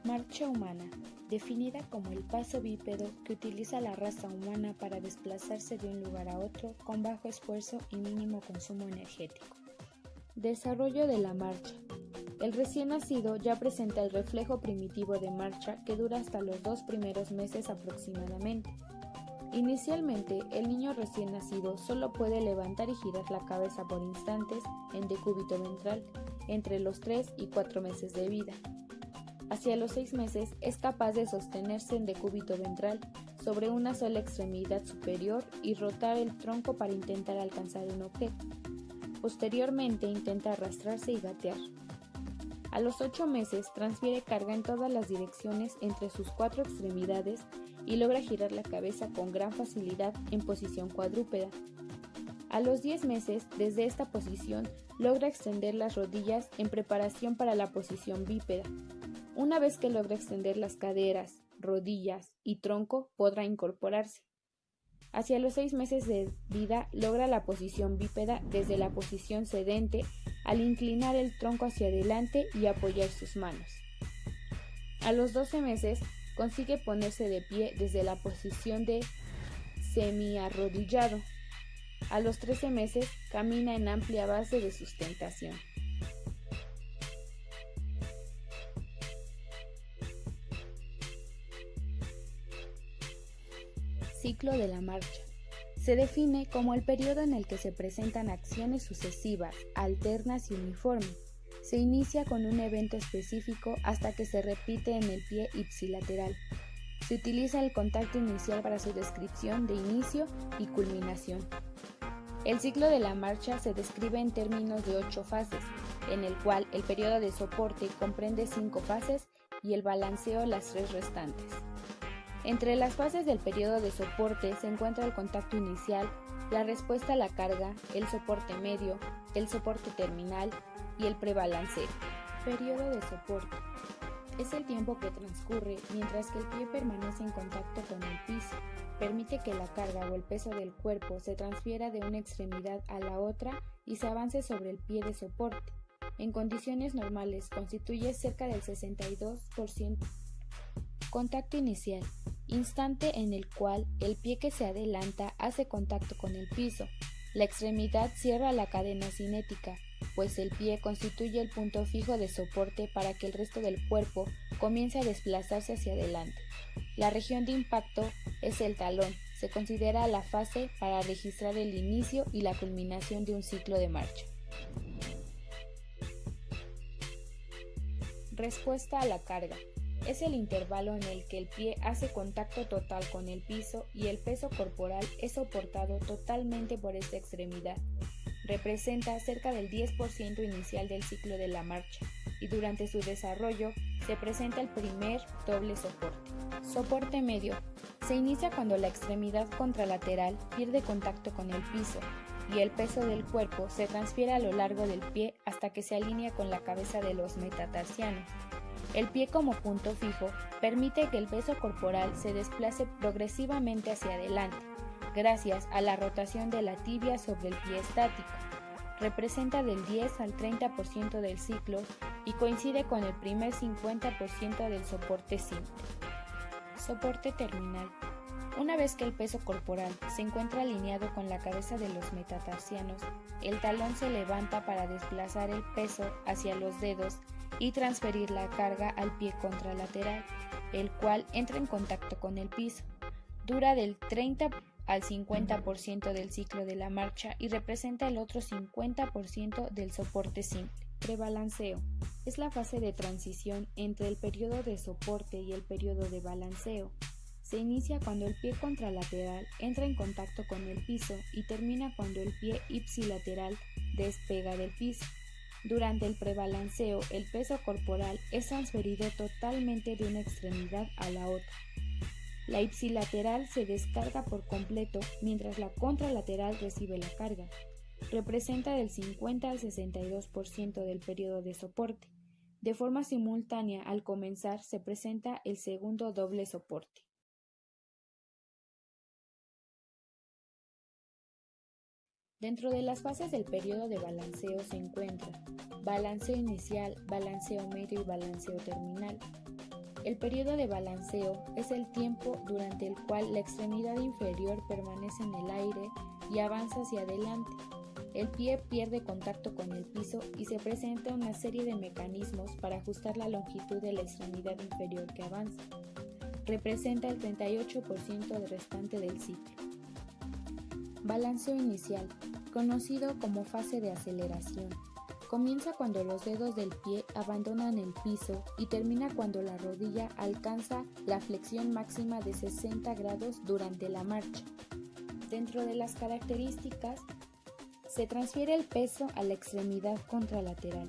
Marcha humana, definida como el paso bípedo que utiliza la raza humana para desplazarse de un lugar a otro con bajo esfuerzo y mínimo consumo energético. Desarrollo de la marcha. El recién nacido ya presenta el reflejo primitivo de marcha que dura hasta los 2 primeros meses aproximadamente. Inicialmente, el niño recién nacido solo puede levantar y girar la cabeza por instantes en decúbito ventral entre los 3 y 4 meses de vida. Hacia los 6 meses es capaz de sostenerse en decúbito ventral sobre una sola extremidad superior y rotar el tronco para intentar alcanzar un objeto. Posteriormente intenta arrastrarse y gatear. A los 8 meses transfiere carga en todas las direcciones entre sus 4 extremidades y logra girar la cabeza con gran facilidad en posición cuadrúpeda. A los 10 meses, desde esta posición, logra extender las rodillas en preparación para la posición bípeda. Una vez que logra extender las caderas, rodillas y tronco, podrá incorporarse. Hacia los 6 meses de vida logra la posición bípeda desde la posición sedente al inclinar el tronco hacia adelante y apoyar sus manos. A los 12 meses consigue ponerse de pie desde la posición de semiarrodillado. A los 13 meses camina en amplia base de sustentación. Ciclo de la marcha. Se define como el periodo en el que se presentan acciones sucesivas, alternas y uniformes. Se inicia con un evento específico hasta que se repite en el pie ipsilateral. Se utiliza el contacto inicial para su descripción de inicio y culminación. El ciclo de la marcha se describe en términos de 8 fases, en el cual el periodo de soporte comprende 5 fases y el balanceo las 3 restantes. Entre las fases del periodo de soporte se encuentra el contacto inicial, la respuesta a la carga, el soporte medio, el soporte terminal y el prebalanceo. Periodo de soporte. Es el tiempo que transcurre mientras que el pie permanece en contacto con el piso. Permite que la carga o el peso del cuerpo se transfiera de una extremidad a la otra y se avance sobre el pie de soporte. En condiciones normales constituye cerca del 62%. Contacto inicial. Instante en el cual el pie que se adelanta hace contacto con el piso. La extremidad cierra la cadena cinética, pues el pie constituye el punto fijo de soporte para que el resto del cuerpo comience a desplazarse hacia adelante. La región de impacto es el talón. Se considera la fase para registrar el inicio y la culminación de un ciclo de marcha. Respuesta a la carga. Es el intervalo en el que el pie hace contacto total con el piso y el peso corporal es soportado totalmente por esta extremidad. Representa cerca del 10% inicial del ciclo de la marcha y durante su desarrollo se presenta el primer doble soporte. Soporte medio. Se inicia cuando la extremidad contralateral pierde contacto con el piso y el peso del cuerpo se transfiere a lo largo del pie hasta que se alinea con la cabeza de los metatarsianos. El pie como punto fijo permite que el peso corporal se desplace progresivamente hacia adelante, gracias a la rotación de la tibia sobre el pie estático. Representa del 10 al 30% del ciclo y coincide con el primer 50% del soporte simple. Soporte terminal. Una vez que el peso corporal se encuentra alineado con la cabeza de los metatarsianos, el talón se levanta para desplazar el peso hacia los dedos y transferir la carga al pie contralateral, el cual entra en contacto con el piso. Dura del 30 al 50% del ciclo de la marcha y representa el otro 50% del soporte simple. Prebalanceo. Es la fase de transición entre el periodo de soporte y el periodo de balanceo. Se inicia cuando el pie contralateral entra en contacto con el piso y termina cuando el pie ipsilateral despega del piso. Durante el prebalanceo, el peso corporal es transferido totalmente de una extremidad a la otra. La ipsilateral se descarga por completo, mientras la contralateral recibe la carga. Representa del 50 al 62% del periodo de soporte. De forma simultánea, al comenzar, se presenta el segundo doble soporte. Dentro de las fases del periodo de balanceo se encuentran balanceo inicial, balanceo medio y balanceo terminal. El periodo de balanceo es el tiempo durante el cual la extremidad inferior permanece en el aire y avanza hacia adelante. El pie pierde contacto con el piso y se presenta una serie de mecanismos para ajustar la longitud de la extremidad inferior que avanza. Representa el 38% restante del ciclo. Balanceo inicial, conocido como fase de aceleración. Comienza cuando los dedos del pie abandonan el piso y termina cuando la rodilla alcanza la flexión máxima de 60 grados durante la marcha. Dentro de las características, se transfiere el peso a la extremidad contralateral.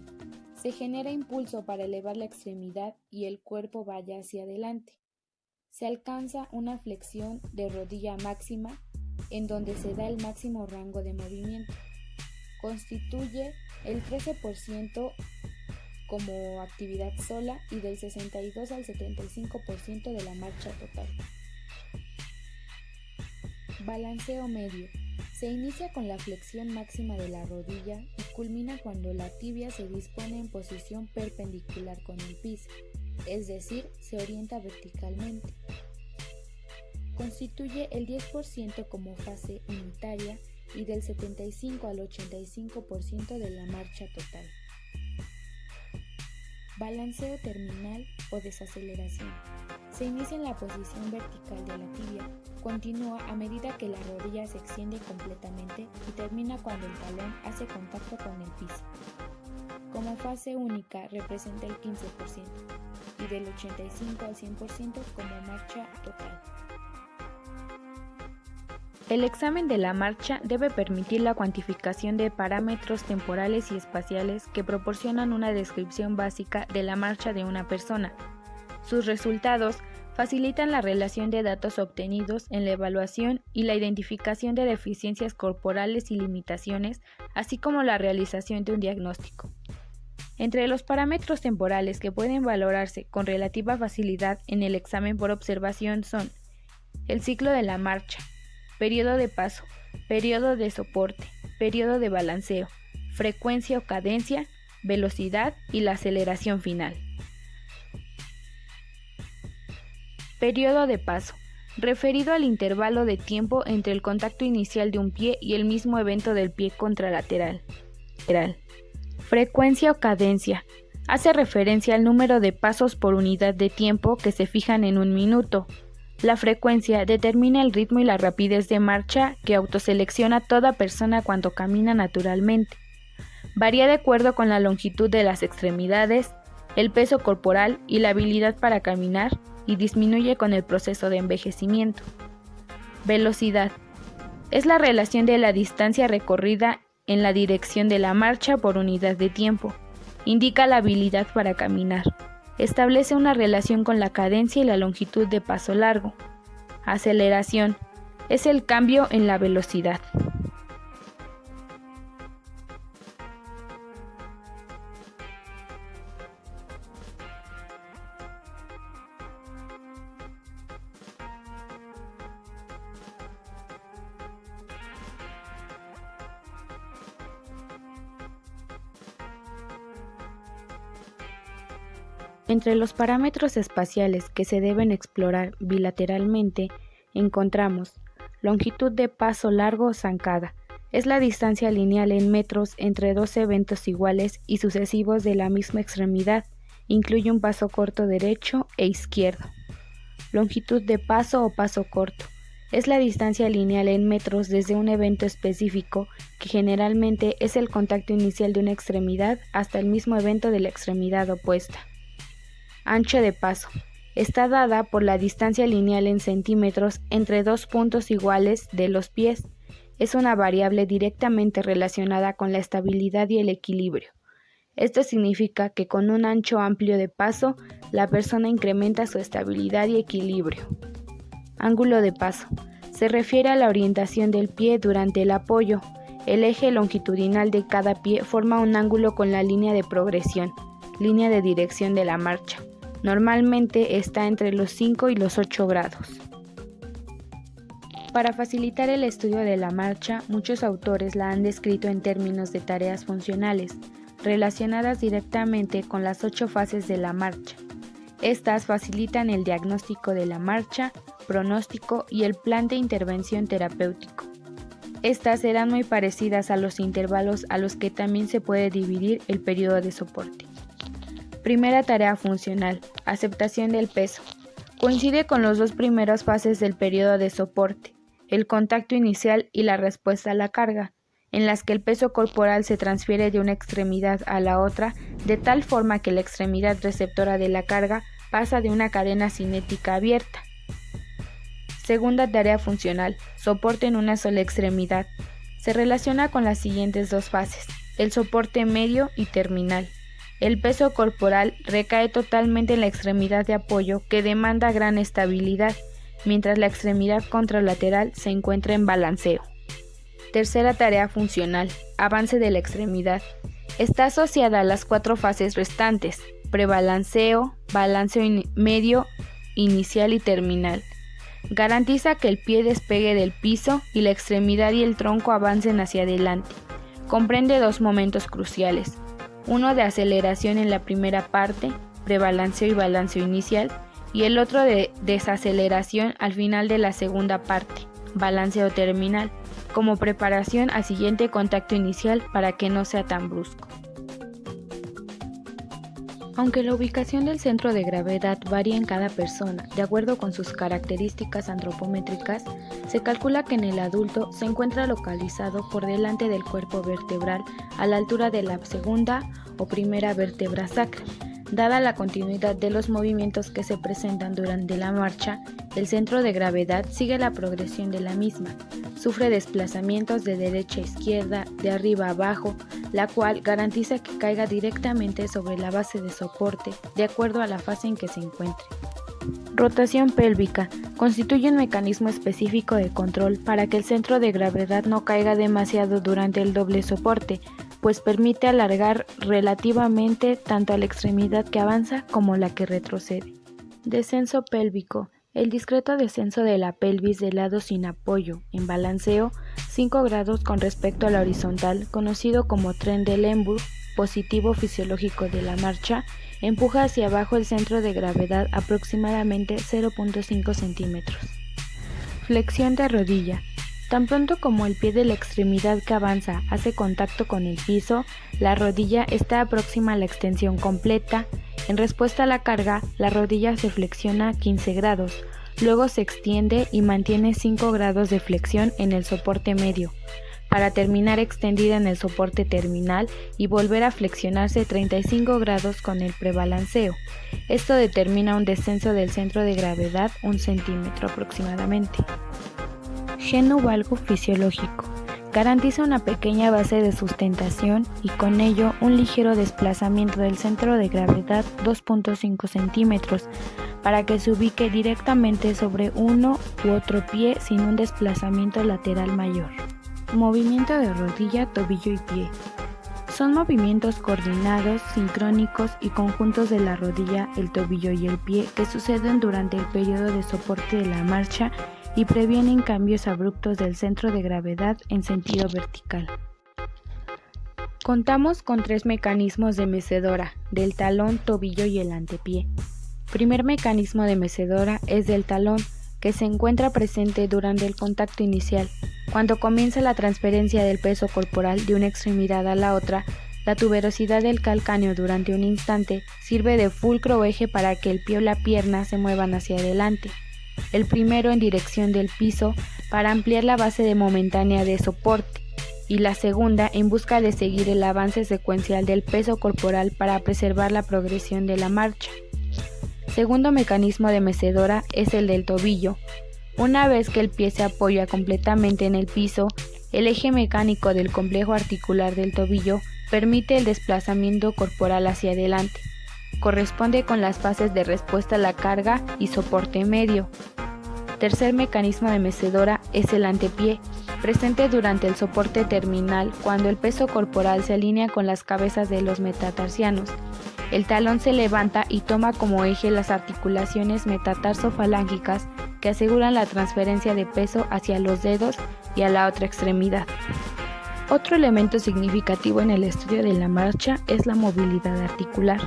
Se genera impulso para elevar la extremidad y el cuerpo vaya hacia adelante. Se alcanza una flexión de rodilla máxima en donde se da el máximo rango de movimiento. Constituye el 13% como actividad sola y del 62 al 75% de la marcha total. Balanceo medio. Se inicia con la flexión máxima de la rodilla y culmina cuando la tibia se dispone en posición perpendicular con el piso, es decir, se orienta verticalmente. Constituye el 10% como fase unitaria y del 75 al 85% de la marcha total. Balanceo terminal o desaceleración. Se inicia en la posición vertical de la tibia, continúa a medida que la rodilla se extiende completamente y termina cuando el talón hace contacto con el piso. Como fase única representa el 15% y del 85 al 100% como marcha total. El examen de la marcha debe permitir la cuantificación de parámetros temporales y espaciales que proporcionan una descripción básica de la marcha de una persona. Sus resultados facilitan la relación de datos obtenidos en la evaluación y la identificación de deficiencias corporales y limitaciones, así como la realización de un diagnóstico. Entre los parámetros temporales que pueden valorarse con relativa facilidad en el examen por observación son el ciclo de la marcha, periodo de paso, periodo de soporte, periodo de balanceo, frecuencia o cadencia, velocidad y la aceleración final. Periodo de paso, referido al intervalo de tiempo entre el contacto inicial de un pie y el mismo evento del pie contralateral. Frecuencia o cadencia, hace referencia al número de pasos por unidad de tiempo que se fijan en un minuto. La frecuencia determina el ritmo y la rapidez de marcha que autoselecciona toda persona cuando camina naturalmente. Varía de acuerdo con la longitud de las extremidades, el peso corporal y la habilidad para caminar, y disminuye con el proceso de envejecimiento. Velocidad. Es la relación de la distancia recorrida en la dirección de la marcha por unidad de tiempo. Indica la habilidad para caminar. Establece una relación con la cadencia y la longitud de paso largo. Aceleración. Es el cambio en la velocidad. Entre los parámetros espaciales que se deben explorar bilateralmente encontramos longitud de paso largo o zancada. Es la distancia lineal en metros entre dos eventos iguales y sucesivos de la misma extremidad. Incluye un paso corto derecho e izquierdo. Longitud de paso o paso corto. Es la distancia lineal en metros desde un evento específico, que generalmente es el contacto inicial de una extremidad hasta el mismo evento de la extremidad opuesta. Ancho de paso. Está dada por la distancia lineal en centímetros entre dos puntos iguales de los pies. Es una variable directamente relacionada con la estabilidad y el equilibrio. Esto significa que con un ancho amplio de paso, la persona incrementa su estabilidad y equilibrio. Ángulo de paso. Se refiere a la orientación del pie durante el apoyo. El eje longitudinal de cada pie forma un ángulo con la línea de progresión, línea de dirección de la marcha. Normalmente está entre los 5 y los 8 grados. Para facilitar el estudio de la marcha, muchos autores la han descrito en términos de tareas funcionales, relacionadas directamente con las 8 fases de la marcha. Estas facilitan el diagnóstico de la marcha, pronóstico y el plan de intervención terapéutico. Estas serán muy parecidas a los intervalos a los que también se puede dividir el periodo de soporte. Primera tarea funcional: aceptación del peso. Coincide con las dos primeras fases del periodo de soporte, el contacto inicial y la respuesta a la carga, en las que el peso corporal se transfiere de una extremidad a la otra de tal forma que la extremidad receptora de la carga pasa de una cadena cinética abierta. Segunda tarea funcional: soporte en una sola extremidad. Se relaciona con las siguientes dos fases, el soporte medio y terminal. El peso corporal recae totalmente en la extremidad de apoyo, que demanda gran estabilidad, mientras la extremidad contralateral se encuentra en balanceo. Tercera tarea funcional: avance de la extremidad. Está asociada a las cuatro fases restantes: prebalanceo, balanceo medio, inicial y terminal. Garantiza que el pie despegue del piso y la extremidad y el tronco avancen hacia adelante. Comprende dos momentos cruciales: uno de aceleración en la primera parte, prebalanceo y balanceo inicial, y el otro de desaceleración al final de la segunda parte, balanceo terminal, como preparación al siguiente contacto inicial para que no sea tan brusco. Aunque la ubicación del centro de gravedad varía en cada persona, de acuerdo con sus características antropométricas, se calcula que en el adulto se encuentra localizado por delante del cuerpo vertebral a la altura de la segunda o primera vértebra sacra. Dada la continuidad de los movimientos que se presentan durante la marcha, el centro de gravedad sigue la progresión de la misma. Sufre desplazamientos de derecha a izquierda, de arriba a abajo, la cual garantiza que caiga directamente sobre la base de soporte, de acuerdo a la fase en que se encuentre. Rotación pélvica constituye un mecanismo específico de control para que el centro de gravedad no caiga demasiado durante el doble soporte, pues permite alargar relativamente tanto a la extremidad que avanza como la que retrocede. Descenso pélvico: el discreto descenso de la pelvis de lado sin apoyo, en balanceo, 5 grados con respecto a la horizontal, conocido como tren de Lemberg, positivo fisiológico de la marcha, empuja hacia abajo el centro de gravedad aproximadamente 0.5 centímetros. Flexión de rodilla: tan pronto como el pie de la extremidad que avanza hace contacto con el piso, la rodilla está próxima a la extensión completa. En respuesta a la carga, la rodilla se flexiona 15 grados, luego se extiende y mantiene 5 grados de flexión en el soporte medio, para terminar extendida en el soporte terminal y volver a flexionarse 35 grados con el prebalanceo. Esto determina un descenso del centro de gravedad 1 centímetro aproximadamente. Geno valgo fisiológico: garantiza una pequeña base de sustentación y con ello un ligero desplazamiento del centro de gravedad 2.5 centímetros para que se ubique directamente sobre uno u otro pie sin un desplazamiento lateral mayor. Movimiento de rodilla, tobillo y pie: son movimientos coordinados, sincrónicos y conjuntos de la rodilla, el tobillo y el pie que suceden durante el periodo de soporte de la marcha y previenen cambios abruptos del centro de gravedad en sentido vertical. Contamos con 3 mecanismos de mecedora, del talón, tobillo y el antepié. Primer mecanismo de mecedora es del talón, que se encuentra presente durante el contacto inicial. Cuando comienza la transferencia del peso corporal de una extremidad a la otra, la tuberosidad del calcáneo durante un instante sirve de fulcro o eje para que el pie o la pierna se muevan hacia adelante. El primero en dirección del piso para ampliar la base de momentánea de soporte y la segunda en busca de seguir el avance secuencial del peso corporal para preservar la progresión de la marcha. Segundo mecanismo de mecedora es el del tobillo. Una vez que el pie se apoya completamente en el piso, el eje mecánico del complejo articular del tobillo permite el desplazamiento corporal hacia adelante. Corresponde con las fases de respuesta a la carga y soporte medio. Tercer mecanismo de mecedora es el antepié, presente durante el soporte terminal cuando el peso corporal se alinea con las cabezas de los metatarsianos. El talón se levanta y toma como eje las articulaciones metatarsofalángicas que aseguran la transferencia de peso hacia los dedos y a la otra extremidad. Otro elemento significativo en el estudio de la marcha es la movilidad articular.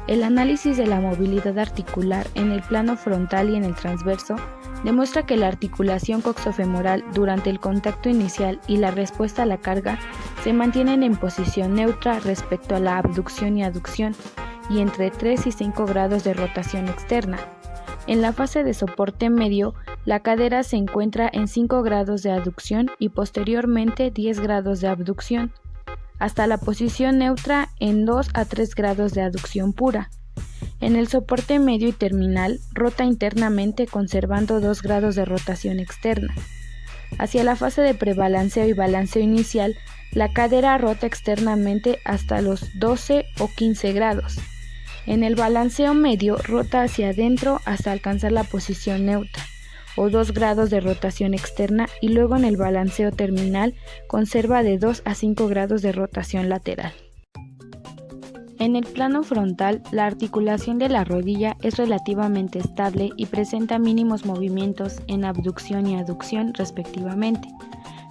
El análisis de la movilidad articular en el plano frontal y en el transverso demuestra que la articulación coxofemoral durante el contacto inicial y la respuesta a la carga se mantienen en posición neutra respecto a la abducción y aducción y entre 3 y 5 grados de rotación externa. En la fase de soporte medio, la cadera se encuentra en 5 grados de aducción y posteriormente 10 grados de abducción, hasta la posición neutra en 2 a 3 grados de aducción pura. En el soporte medio y terminal, rota internamente conservando 2 grados de rotación externa. Hacia la fase de prebalanceo y balanceo inicial, la cadera rota externamente hasta los 12 o 15 grados. En el balanceo medio, rota hacia adentro hasta alcanzar la posición neutra, o 2 grados de rotación externa, y luego en el balanceo terminal conserva de 2 a 5 grados de rotación lateral. En el plano frontal, la articulación de la rodilla es relativamente estable y presenta mínimos movimientos en abducción y aducción respectivamente.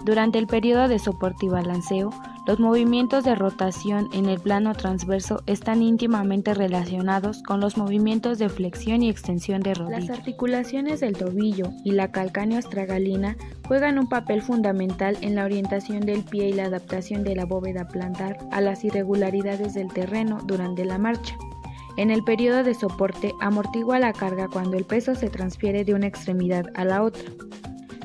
Durante el periodo de soporte y balanceo, los movimientos de rotación en el plano transverso están íntimamente relacionados con los movimientos de flexión y extensión de rodilla. Las articulaciones del tobillo y la calcáneo-astragalina juegan un papel fundamental en la orientación del pie y la adaptación de la bóveda plantar a las irregularidades del terreno durante la marcha. En el periodo de soporte amortigua la carga cuando el peso se transfiere de una extremidad a la otra.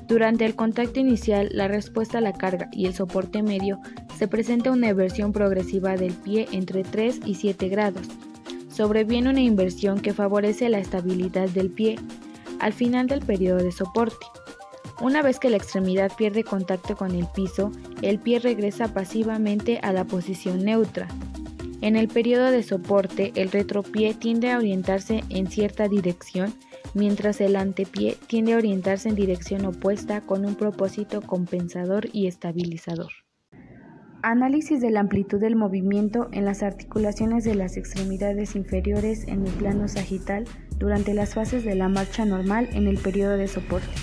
Durante el contacto inicial, la respuesta a la carga y el soporte medio, se presenta una inversión progresiva del pie entre 3 y 7 grados. Sobreviene una inversión que favorece la estabilidad del pie al final del periodo de soporte. Una vez que la extremidad pierde contacto con el piso, el pie regresa pasivamente a la posición neutra. En el periodo de soporte, el retropié tiende a orientarse en cierta dirección, mientras el antepié tiende a orientarse en dirección opuesta con un propósito compensador y estabilizador. Análisis de la amplitud del movimiento en las articulaciones de las extremidades inferiores en el plano sagital durante las fases de la marcha normal en el periodo de soporte.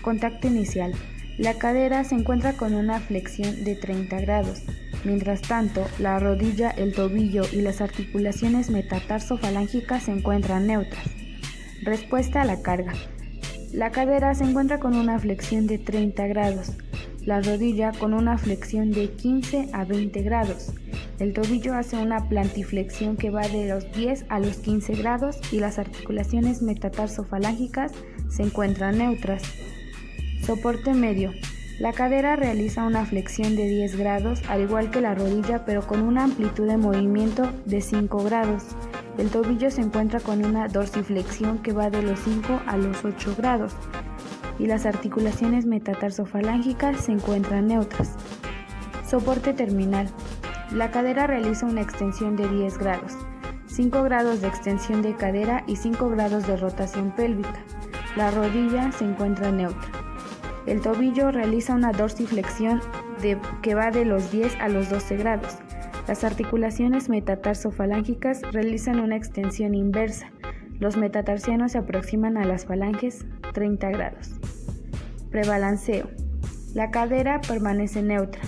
Contacto inicial. La cadera se encuentra con una flexión de 30 grados. Mientras tanto, la rodilla, el tobillo y las articulaciones metatarsofalancicas se encuentran neutras. Respuesta a la carga. La cadera se encuentra con una flexión de 30 grados, la rodilla con una flexión de 15 a 20 grados, el tobillo hace una plantiflexión que va de los 10 a los 15 grados y las articulaciones metatarsofalancicas se encuentran neutras. Soporte medio. La cadera realiza una flexión de 10 grados, al igual que la rodilla, pero con una amplitud de movimiento de 5 grados. El tobillo se encuentra con una dorsiflexión que va de los 5 a los 8 grados y las articulaciones metatarsofalancicas se encuentran neutras. Soporte terminal. La cadera realiza una extensión de 10 grados, 5 grados de extensión de cadera y 5 grados de rotación pélvica. La rodilla se encuentra neutra. El tobillo realiza una dorsiflexión que va de los 10 a los 12 grados. Las articulaciones metatarsofalancicas realizan una extensión inversa. Los metatarsianos se aproximan a las falanges 30 grados. Prebalanceo. La cadera permanece neutra.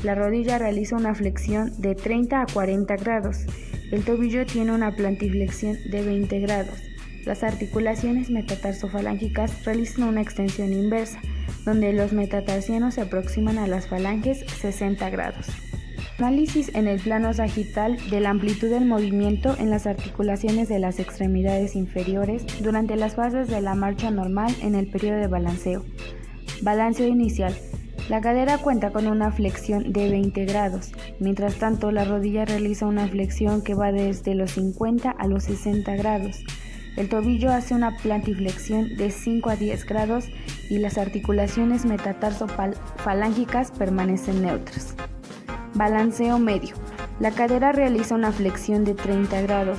La rodilla realiza una flexión de 30 a 40 grados. El tobillo tiene una plantiflexión de 20 grados. Las articulaciones metatarsofalancicas realizan una extensión inversa, donde los metatarsianos se aproximan a las falanges 60 grados. Análisis en el plano sagital de la amplitud del movimiento en las articulaciones de las extremidades inferiores durante las fases de la marcha normal en el periodo de balanceo. Balanceo inicial. La cadera cuenta con una flexión de 20 grados. Mientras tanto, la rodilla realiza una flexión que va desde los 50 a los 60 grados. El tobillo hace una plantiflexión de 5 a 10 grados y las articulaciones metatarsofalancicas permanecen neutras. Balanceo medio. La cadera realiza una flexión de 30 grados.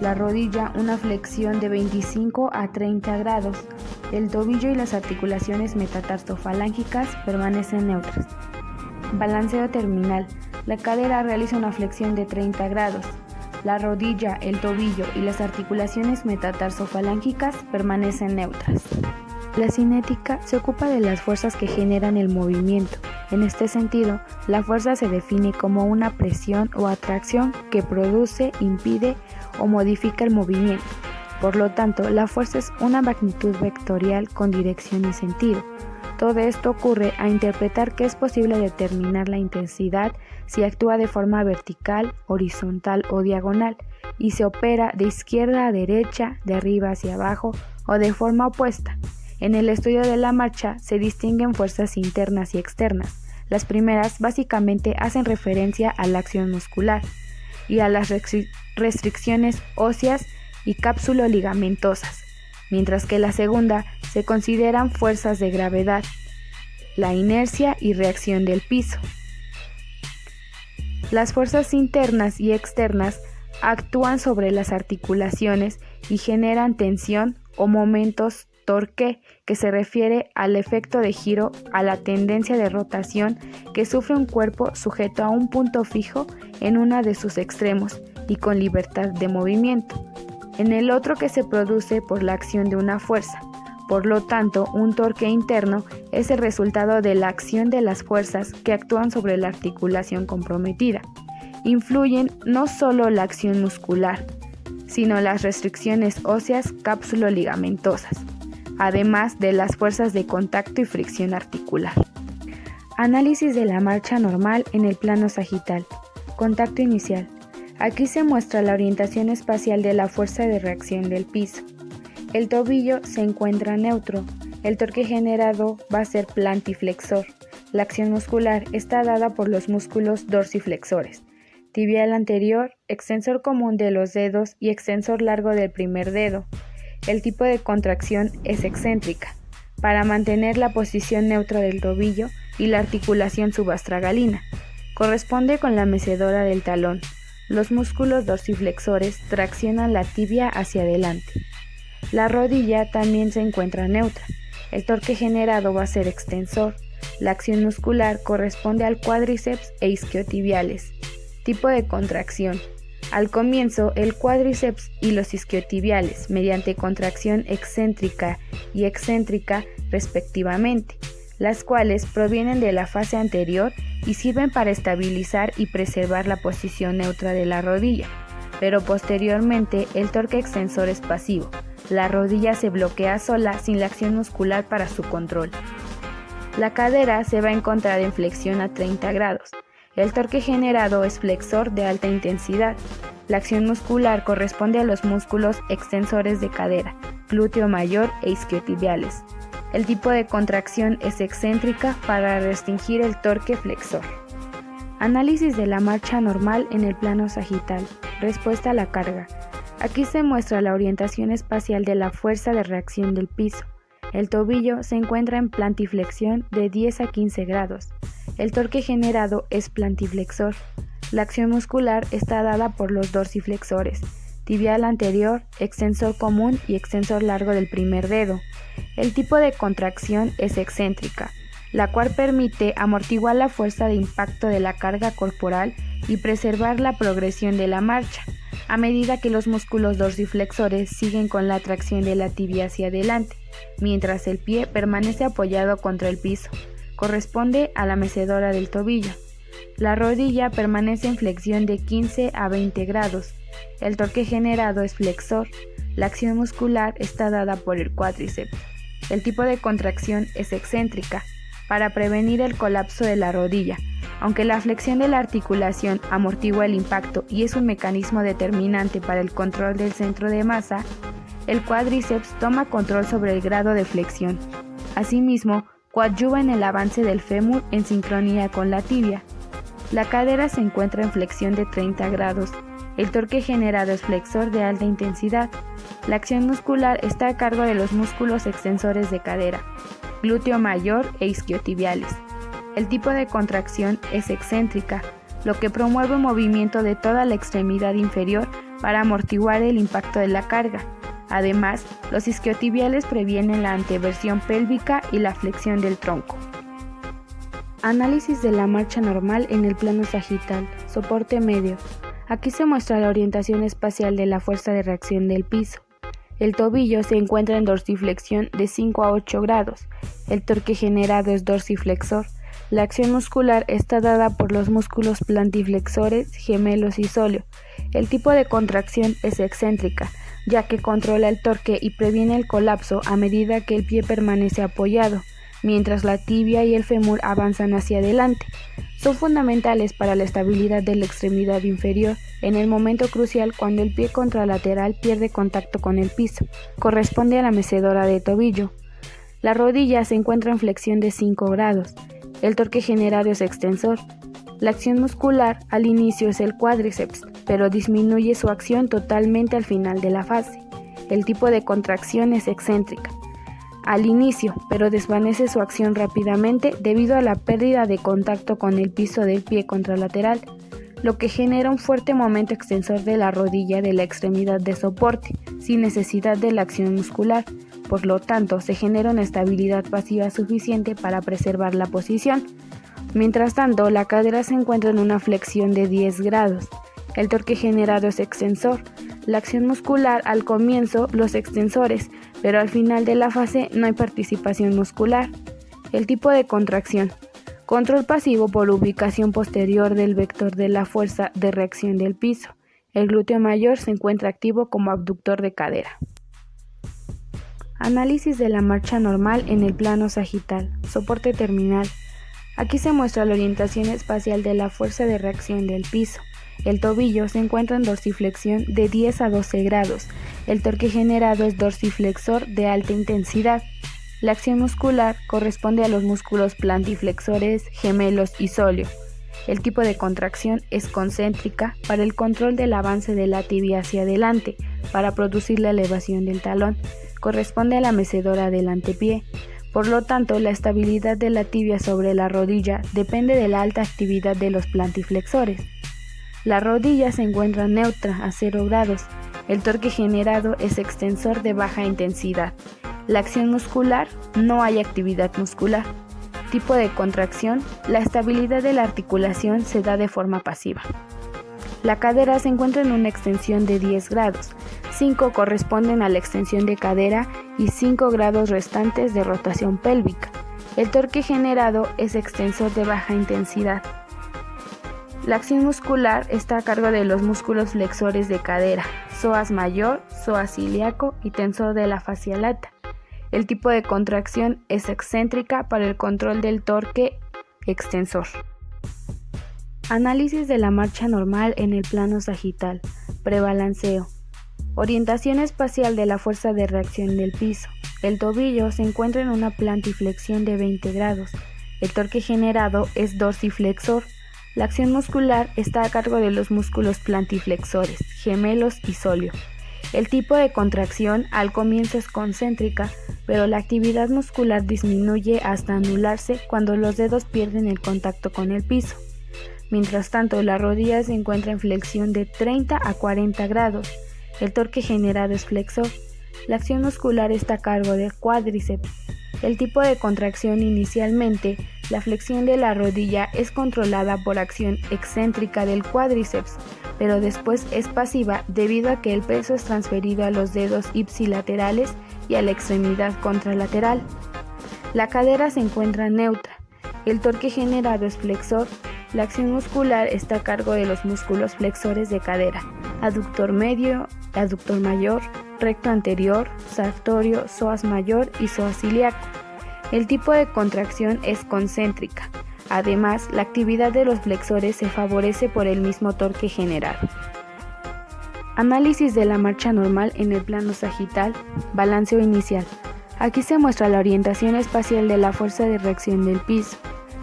La rodilla una flexión de 25 a 30 grados. El tobillo y las articulaciones metatarsofalancicas permanecen neutras. Balanceo terminal. La cadera realiza una flexión de 30 grados. La rodilla, el tobillo y las articulaciones metatarsofalancicas permanecen neutras. La cinética se ocupa de las fuerzas que generan el movimiento. En este sentido, la fuerza se define como una presión o atracción que produce, impide o modifica el movimiento. Por lo tanto, la fuerza es una magnitud vectorial con dirección y sentido. Todo esto ocurre a interpretar que es posible determinar la intensidad si actúa de forma vertical, horizontal o diagonal, y se opera de izquierda a derecha, de arriba hacia abajo o de forma opuesta. En el estudio de la marcha se distinguen fuerzas internas y externas. Las primeras básicamente hacen referencia a la acción muscular y a las restricciones óseas y cápsulo-ligamentosas, mientras que la segunda se consideran fuerzas de gravedad, la inercia y reacción del piso. Las fuerzas internas y externas actúan sobre las articulaciones y generan tensión o momentos torque, que se refiere al efecto de giro, a la tendencia de rotación que sufre un cuerpo sujeto a un punto fijo en uno de sus extremos y con libertad de movimiento, en el otro que se produce por la acción de una fuerza. Por lo tanto, un torque interno es el resultado de la acción de las fuerzas que actúan sobre la articulación comprometida. Influyen no solo la acción muscular, sino las restricciones óseas cápsulo-ligamentosas, además de las fuerzas de contacto y fricción articular. Análisis de la marcha normal en el plano sagital. Contacto inicial. Aquí se muestra la orientación espacial de la fuerza de reacción del piso. El tobillo se encuentra neutro. El torque generado va a ser plantiflexor. La acción muscular está dada por los músculos dorsiflexores. Tibial anterior, extensor común de los dedos y extensor largo del primer dedo. El tipo de contracción es excéntrica, para mantener la posición neutra del tobillo y la articulación subastragalina. Corresponde con la mecedora del talón. Los músculos dorsiflexores traccionan la tibia hacia adelante. La rodilla también se encuentra neutra. El torque generado va a ser extensor. La acción muscular corresponde al cuádriceps e isquiotibiales. Tipo de contracción. Al comienzo, el cuádriceps y los isquiotibiales, mediante contracción excéntrica y excéntrica respectivamente, las cuales provienen de la fase anterior y sirven para estabilizar y preservar la posición neutra de la rodilla, pero posteriormente el torque extensor es pasivo. La rodilla se bloquea sola sin la acción muscular para su control. La cadera se va a encontrar en flexión a 30 grados. El torque generado es flexor de alta intensidad. La acción muscular corresponde a los músculos extensores de cadera, glúteo mayor e isquiotibiales. El tipo de contracción es excéntrica para restringir el torque flexor. Análisis de la marcha normal en el plano sagital. Respuesta a la carga. Aquí se muestra la orientación espacial de la fuerza de reacción del piso. El tobillo se encuentra en plantiflexión de 10 a 15 grados. El torque generado es plantiflexor. La acción muscular está dada por los dorsiflexores, tibial anterior, extensor común y extensor largo del primer dedo. El tipo de contracción es excéntrica, la cual permite amortiguar la fuerza de impacto de la carga corporal y preservar la progresión de la marcha, a medida que los músculos dorsiflexores siguen con la tracción de la tibia hacia adelante, mientras el pie permanece apoyado contra el piso. Corresponde a la mecedora del tobillo. La rodilla permanece en flexión de 15 a 20 grados. El torque generado es flexor. La acción muscular está dada por el cuádriceps. El tipo de contracción es excéntrica, para prevenir el colapso de la rodilla. Aunque la flexión de la articulación amortigua el impacto y es un mecanismo determinante para el control del centro de masa, el cuádriceps toma control sobre el grado de flexión. Asimismo, coadyuva en el avance del fémur en sincronía con la tibia. La cadera se encuentra en flexión de 30 grados. El torque generado es flexor de alta intensidad. La acción muscular está a cargo de los músculos extensores de cadera, glúteo mayor e isquiotibiales. El tipo de contracción es excéntrica, lo que promueve un movimiento de toda la extremidad inferior para amortiguar el impacto de la carga. Además, los isquiotibiales previenen la anteversión pélvica y la flexión del tronco. Análisis de la marcha normal en el plano sagital. Soporte medio. Aquí se muestra la orientación espacial de la fuerza de reacción del piso. El tobillo se encuentra en dorsiflexión de 5 a 8 grados. El torque generado es dorsiflexor. La acción muscular está dada por los músculos plantiflexores, gemelos y sóleo. El tipo de contracción es excéntrica, ya que controla el torque y previene el colapso a medida que el pie permanece apoyado, mientras la tibia y el fémur avanzan hacia adelante. Son fundamentales para la estabilidad de la extremidad inferior en el momento crucial cuando el pie contralateral pierde contacto con el piso. Corresponde a la mecedora de tobillo. La rodilla se encuentra en flexión de 5 grados. El torque generado es extensor. La acción muscular al inicio es el cuádriceps, pero disminuye su acción totalmente al final de la fase. El tipo de contracción es excéntrica al inicio, pero desvanece su acción rápidamente debido a la pérdida de contacto con el piso del pie contralateral, lo que genera un fuerte momento extensor de la rodilla de la extremidad de soporte, sin necesidad de la acción muscular. Por lo tanto, se genera una estabilidad pasiva suficiente para preservar la posición. Mientras tanto, la cadera se encuentra en una flexión de 10 grados. El torque generado es extensor. La acción muscular al comienzo, los extensores, pero al final de la fase no hay participación muscular. El tipo de contracción. Control pasivo por ubicación posterior del vector de la fuerza de reacción del piso. El glúteo mayor se encuentra activo como abductor de cadera. Análisis de la marcha normal en el plano sagital. Soporte terminal. Aquí se muestra la orientación espacial de la fuerza de reacción del piso. El tobillo se encuentra en dorsiflexión de 10 a 12 grados. El torque generado es dorsiflexor de alta intensidad. La acción muscular corresponde a los músculos plantiflexores, gemelos y sóleo. El tipo de contracción es concéntrica para el control del avance de la tibia hacia adelante, para producir la elevación del talón. Corresponde a la mecedora del antepié. Por lo tanto, la estabilidad de la tibia sobre la rodilla depende de la alta actividad de los plantiflexores. La rodilla se encuentra neutra a 0 grados. El torque generado es extensor de baja intensidad. La acción muscular, no hay actividad muscular. Tipo de contracción, la estabilidad de la articulación se da de forma pasiva. La cadera se encuentra en una extensión de 10 grados. 5 corresponden a la extensión de cadera y 5 grados restantes de rotación pélvica. El torque generado es extensor de baja intensidad. La acción muscular está a cargo de los músculos flexores de cadera, psoas mayor, psoas ilíaco y tensor de la fascia lata. El tipo de contracción es excéntrica para el control del torque extensor. Análisis de la marcha normal en el plano sagital. Prebalanceo. Orientación espacial de la fuerza de reacción del piso. El tobillo se encuentra en una plantiflexión de 20 grados. El torque generado es dorsiflexor. La acción muscular está a cargo de los músculos plantiflexores, gemelos y sóleo. El tipo de contracción al comienzo es concéntrica, pero la actividad muscular disminuye hasta anularse cuando los dedos pierden el contacto con el piso. Mientras tanto, la rodilla se encuentra en flexión de 30 a 40 grados. El torque generado es flexor. La acción muscular está a cargo del cuádriceps. El tipo de contracción inicialmente, la flexión de la rodilla es controlada por acción excéntrica del cuádriceps, pero después es pasiva debido a que el peso es transferido a los dedos ipsilaterales y a la extremidad contralateral. La cadera se encuentra neutra. El torque generado es flexor. La acción muscular está a cargo de los músculos flexores de cadera, aductor medio, aductor mayor, recto anterior, sartorio, psoas mayor y psoas ilíaco. El tipo de contracción es concéntrica. Además, la actividad de los flexores se favorece por el mismo torque generado. Análisis de la marcha normal en el plano sagital. Balanceo inicial. Aquí se muestra la orientación espacial de la fuerza de reacción del piso.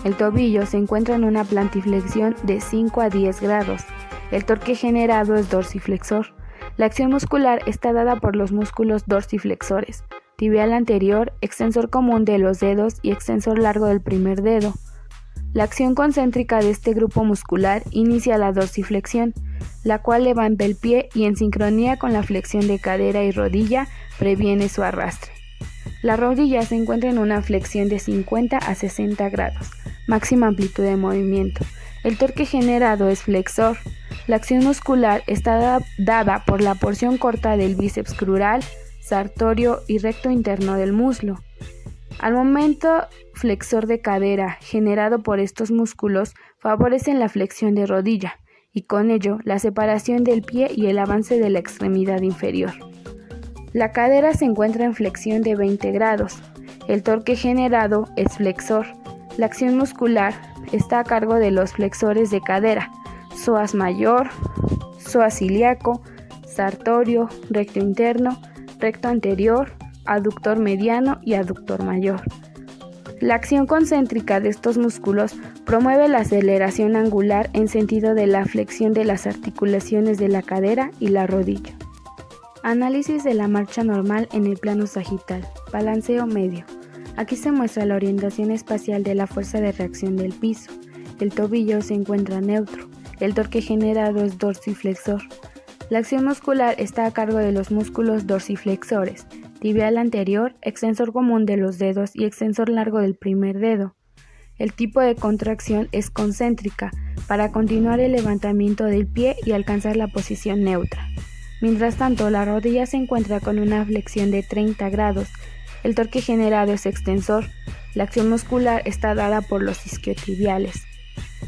El tobillo se encuentra en una plantiflexión de 5 a 10 grados. El torque generado es dorsiflexor. La acción muscular está dada por los músculos dorsiflexores, tibial anterior, extensor común de los dedos y extensor largo del primer dedo. La acción concéntrica de este grupo muscular inicia la dorsiflexión, la cual levanta el pie y en sincronía con la flexión de cadera y rodilla previene su arrastre. La rodilla se encuentra en una flexión de 50 a 60 grados, máxima amplitud de movimiento. El torque generado es flexor. La acción muscular está dada por la porción corta del bíceps crural, sartorio y recto interno del muslo. Al momento flexor de cadera generado por estos músculos favorecen la flexión de rodilla y con ello la separación del pie y el avance de la extremidad inferior. La cadera se encuentra en flexión de 20 grados. El torque generado es flexor. La acción muscular está a cargo de los flexores de cadera, psoas mayor, psoas ilíaco, sartorio, recto interno, recto anterior, aductor mediano y aductor mayor. La acción concéntrica de estos músculos promueve la aceleración angular en sentido de la flexión de las articulaciones de la cadera y la rodilla. Análisis de la marcha normal en el plano sagital. Balanceo medio. Aquí se muestra la orientación espacial de la fuerza de reacción del piso. El tobillo se encuentra neutro. El torque generado es dorsiflexor. La acción muscular está a cargo de los músculos dorsiflexores, tibial anterior, extensor común de los dedos y extensor largo del primer dedo. El tipo de contracción es concéntrica, para continuar el levantamiento del pie y alcanzar la posición neutra. Mientras tanto, la rodilla se encuentra con una flexión de 30 grados. El torque generado es extensor. La acción muscular está dada por los isquiotibiales.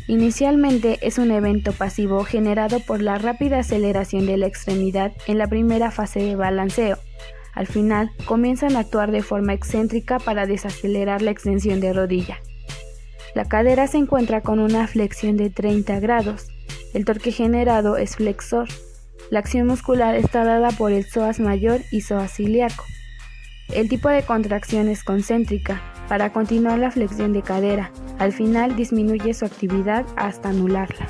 Inicialmente es un evento pasivo generado por la rápida aceleración de la extremidad en la primera fase de balanceo. Al final, comienzan a actuar de forma excéntrica para desacelerar la extensión de rodilla. La cadera se encuentra con una flexión de 30 grados. El torque generado es flexor. La acción muscular está dada por el psoas mayor y psoas ilíaco. El tipo de contracción es concéntrica, para continuar la flexión de cadera. Al final disminuye su actividad hasta anularla.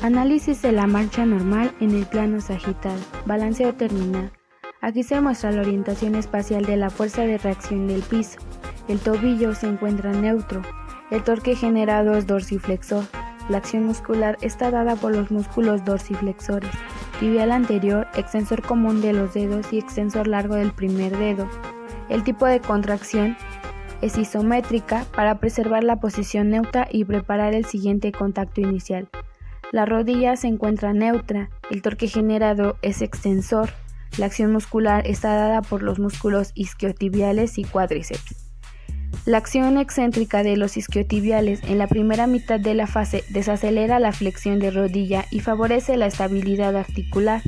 Análisis de la marcha normal en el plano sagital. Balanceo terminal. Aquí se muestra la orientación espacial de la fuerza de reacción del piso. El tobillo se encuentra neutro. El torque generado es dorsiflexor. La acción muscular está dada por los músculos dorsiflexores, tibial anterior, extensor común de los dedos y extensor largo del primer dedo. El tipo de contracción es isométrica para preservar la posición neutra y preparar el siguiente contacto inicial. La rodilla se encuentra neutra, el torque generado es extensor. La acción muscular está dada por los músculos isquiotibiales y cuádriceps. La acción excéntrica de los isquiotibiales en la primera mitad de la fase desacelera la flexión de rodilla y favorece la estabilidad articular.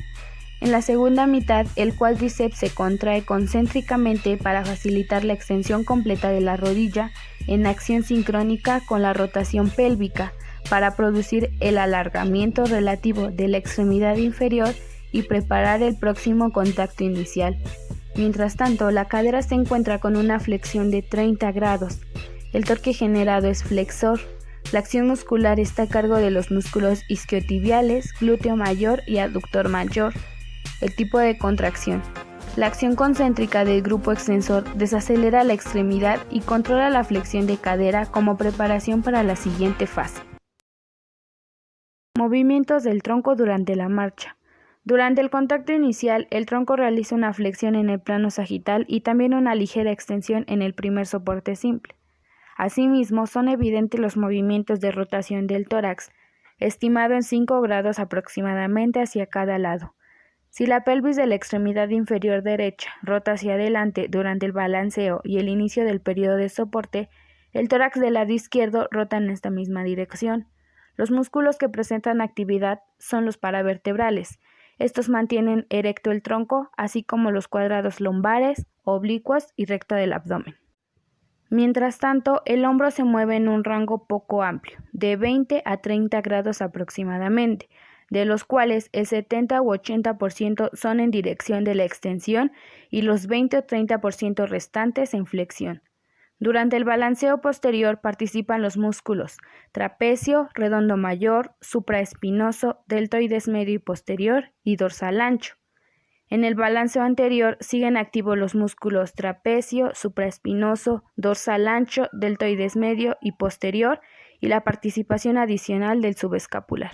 En la segunda mitad, el cuádriceps se contrae concéntricamente para facilitar la extensión completa de la rodilla en acción sincrónica con la rotación pélvica para producir el alargamiento relativo de la extremidad inferior y preparar el próximo contacto inicial. Mientras tanto, la cadera se encuentra con una flexión de 30 grados. El torque generado es flexor. La acción muscular está a cargo de los músculos isquiotibiales, glúteo mayor y aductor mayor. El tipo de contracción. La acción concéntrica del grupo extensor desacelera la extremidad y controla la flexión de cadera como preparación para la siguiente fase. Movimientos del tronco durante la marcha. Durante el contacto inicial, el tronco realiza una flexión en el plano sagital y también una ligera extensión en el primer soporte simple. Asimismo, son evidentes los movimientos de rotación del tórax, estimado en 5 grados aproximadamente hacia cada lado. Si la pelvis de la extremidad inferior derecha rota hacia adelante durante el balanceo y el inicio del periodo de soporte, el tórax del lado izquierdo rota en esta misma dirección. Los músculos que presentan actividad son los paravertebrales. Estos mantienen erecto el tronco, así como los cuadrados lumbares, oblicuos y recto del abdomen. Mientras tanto, el hombro se mueve en un rango poco amplio, de 20 a 30 grados aproximadamente, de los cuales el 70 u 80% son en dirección de la extensión y los 20 o 30% restantes en flexión. Durante el balanceo posterior participan los músculos trapecio, redondo mayor, supraespinoso, deltoides medio y posterior y dorsal ancho. En el balanceo anterior siguen activos los músculos trapecio, supraespinoso, dorsal ancho, deltoides medio y posterior y la participación adicional del subescapular.